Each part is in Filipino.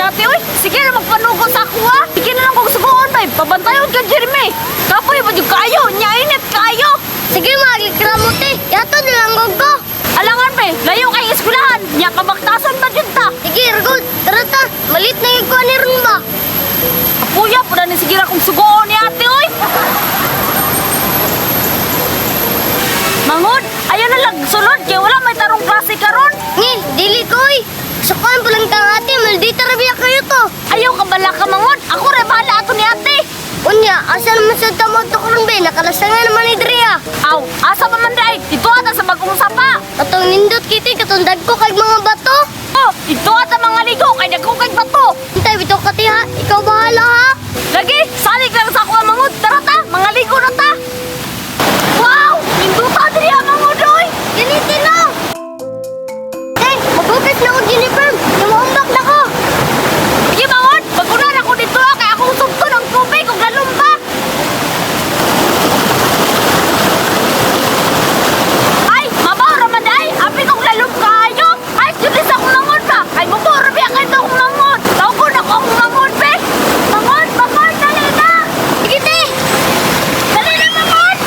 ate, oy. Sige na magpanugo sa ako, ha. Sige na lang kung suguon, bay. Pabantayon ka, Jeremy. Kapoy ba yung kayo? Nyainit kayo. Sige, maglikra mo, te. Yato nilang ko. Alangan, bay. Layo kay eskwelahan. Nya kabaktasan ba dyan ta? Sige, Ergod. Tara ta. Malit na yung kuha ni Rumba. Kuya, pula ni sige na kung suguon ni ate, oy. Mangod, ayaw na lang sulod. Kaya wala may tarong klase karon. Ngil, dili ko, oy. Sukuan po lang kang ate. Maldita rabiya kayo to. Ayaw ka bala ka, Mangod. Ako rin bahala ato ni ate. Unya, asa naman sa tamot to karon be? Nakalasangan naman ni Drea. Aw, asa pa man day? Dito ata sa bagong sapa. Katong nindot kiti, katong dagko kay mga bato. Oh, dito ata mga ligo kay dagko kay bato. Hintay, bitaw ka, te, ha? Ikaw bahala, ha? Lagi, salig lang sa ako, Mangod. Tara ta, mga ligo na ta. Wow, induta diri Mangod oy. Ginitin na! Te, mabukas na akong uniform. Lumaumbak na ko. Sige, Mangod, magunan ako dito ha, kaya akong sumto ng tubig kung lalumba. Ay, mabaw ramaday, api kong lalum kayo. Ay, sulis akong Mangod ba? Ay, mabaw rabi ang ito akong Mangod. Tawgon ako akong Mangod, be. Mangod, Mangod, dali na. Sige, te! Dali na, Mangod.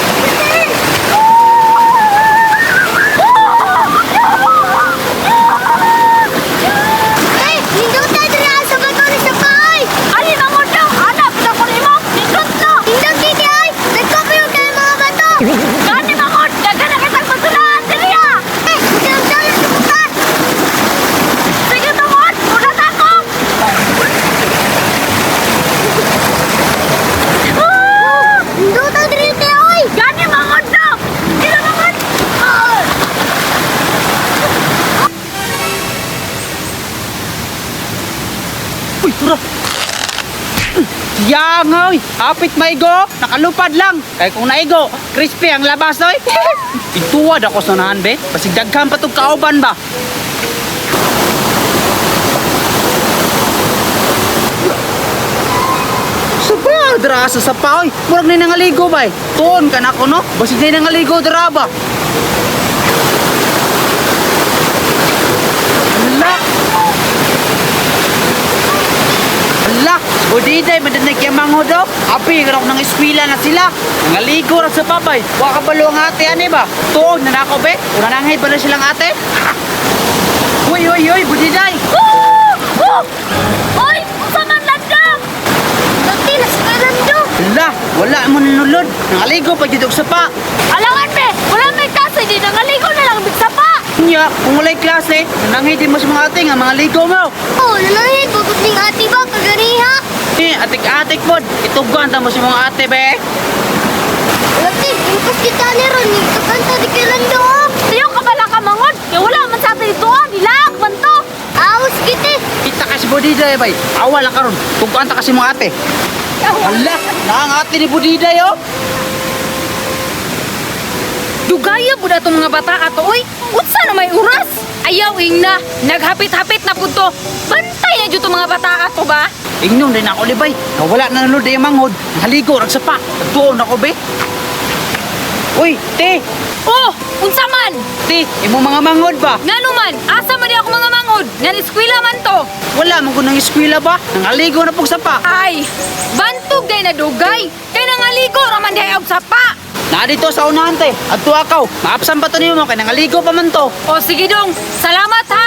Te, nindot tayo Drea sa bato ni sa paay. Ali, Mangod daw, hanap na ko nimo. Nindot na. Nindot kiti, ay! Dagko kayo kay mga bato. Gani, Mangod, daga na kitang patulaan, dali ha. Te, magdamdam na sa bukas. Sige, Mangod, unat ako. Nindot tayo Drea, te, oy! Gani, Mangod daw. Sino, Mangod? Ah! Uy, tura! Yang, oy! Hapit maigo! Nakalupad lang! Kaya kung naigo, crispy ang labas, oy! Ituwad ako sa nahan, be! Basig daghan pa itong kauban ba? Sabar, dara sa sapa, oy! Murag na nangaligo ba, eh? Tuon ka na ko, no? Basig na nangaligo, dara ba? Hala! Hala! Budiday, madanig yung mga daw. Abi, karok ng eskwila na sila. Nangaligo ra sa papay. Waka balo ang ate, ani ba? Tuon na nako, be. Una nanghay ba na silang ate? Uy, uy, uy, budiday! Hoy! Unsa man landam? Dati, nasikaran do. Hala! Wala mo nanulod. Nangaligo pa dito sa pa. Alangan, be! Wala may kasi, di nangaligo na lang bigsa pa! Nya, kung walay klase, nananghay din mo sa mga ate nga mga ligo mo. Oh, nanangit, bukod ning ati ba? Kaganiha. Atik-atik po. Itugan ta mo sa mga ate, be. Lati, impas kita ni Ron. Nagkakanta di kay Lando, ha? Sayo ka bala ka, Mangod? Kaya wala man sa atin ito, ha? Nilag man to! Aos kiti. Kita kasi Budiday, bay. Awal lang karon. Tuguan ta kasi mga ate. Hala, ang ate ni Budiday, oh. Dugaya po na itong mga bata ato, oy! Utsa na may oras! Ayaw, na! Naghapit-hapit na po to! Bantay na dito mga bata ato ba? Ingnon din ako, libay. Nawala na nalod yung manghod. Haligo, ragsapa. Tuon ako, be. Uy, te. Oh! Unsa man! Te, imo mga manghod ba? Ngano man! Asa man di ako mga mangod! Nga eskwela man to! Wala mo ng eskwela ba? Nangaligo na pong sapa. Ay! Bantog day na dugay! Kay nangaligo raman di og sapa! Na dito sa unahan, te. Adto akaw. Maapsan pa to niyo mo, kaya nangaligo pa man to. O sige dong! Salamat ha!